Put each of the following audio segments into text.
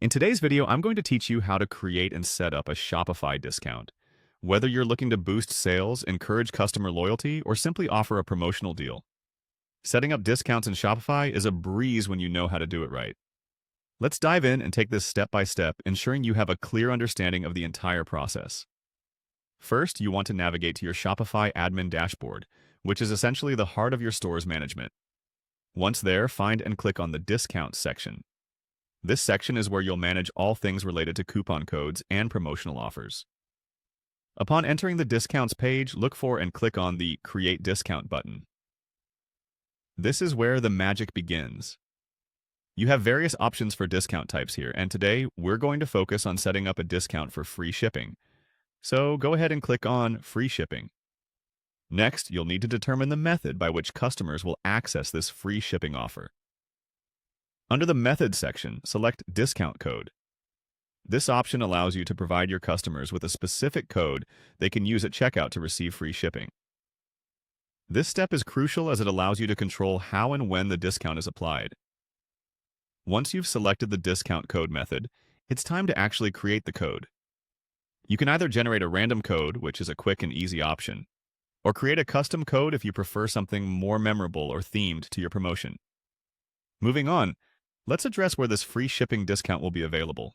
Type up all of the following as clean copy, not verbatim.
In today's video, I'm going to teach you how to create and set up a Shopify discount. Whether you're looking to boost sales, encourage customer loyalty, or simply offer a promotional deal, setting up discounts in Shopify is a breeze when you know how to do it right. Let's dive in and take this step by step, ensuring you have a clear understanding of the entire process. First, you want to navigate to your Shopify admin dashboard, which is essentially the heart of your store's management. Once there, find and click on the Discounts section. This section is where you'll manage all things related to coupon codes and promotional offers. Upon entering the Discounts page, look for and click on the Create Discount button. This is where the magic begins. You have various options for discount types here, and today we're going to focus on setting up a discount for free shipping. So go ahead and click on Free Shipping. Next, you'll need to determine the method by which customers will access this free shipping offer. Under the Methods section, select Discount Code. This option allows you to provide your customers with a specific code they can use at checkout to receive free shipping. This step is crucial as it allows you to control how and when the discount is applied. Once you've selected the discount code method, it's time to actually create the code. You can either generate a random code, which is a quick and easy option, or create a custom code if you prefer something more memorable or themed to your promotion. Moving on, let's address where this free shipping discount will be available.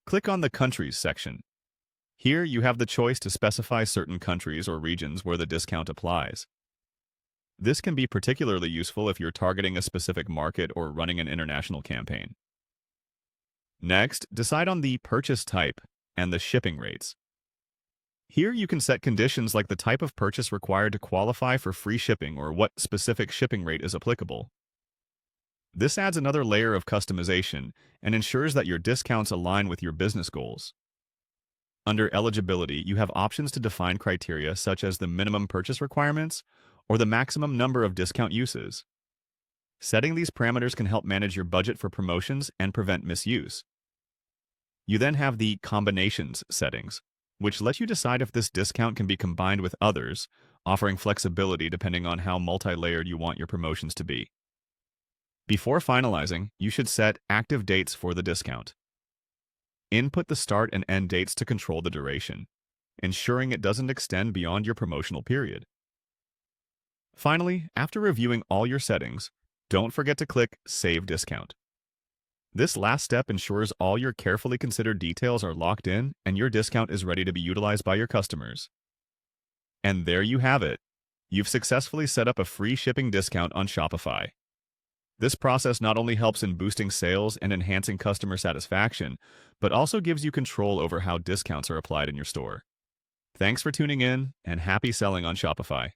Click on the Countries section. Here you have the choice to specify certain countries or regions where the discount applies. This can be particularly useful if you're targeting a specific market or running an international campaign. Next, decide on the purchase type and the shipping rates. Here you can set conditions like the type of purchase required to qualify for free shipping or what specific shipping rate is applicable. This adds another layer of customization and ensures that your discounts align with your business goals. Under Eligibility, you have options to define criteria such as the minimum purchase requirements or the maximum number of discount uses. Setting these parameters can help manage your budget for promotions and prevent misuse. You then have the Combinations settings, which let you decide if this discount can be combined with others, offering flexibility depending on how multi-layered you want your promotions to be. Before finalizing, you should set active dates for the discount. Input the start and end dates to control the duration, ensuring it doesn't extend beyond your promotional period. Finally, after reviewing all your settings, don't forget to click Save Discount. This last step ensures all your carefully considered details are locked in and your discount is ready to be utilized by your customers. And there you have it. You've successfully set up a free shipping discount on Shopify. This process not only helps in boosting sales and enhancing customer satisfaction, but also gives you control over how discounts are applied in your store. Thanks for tuning in, and happy selling on Shopify.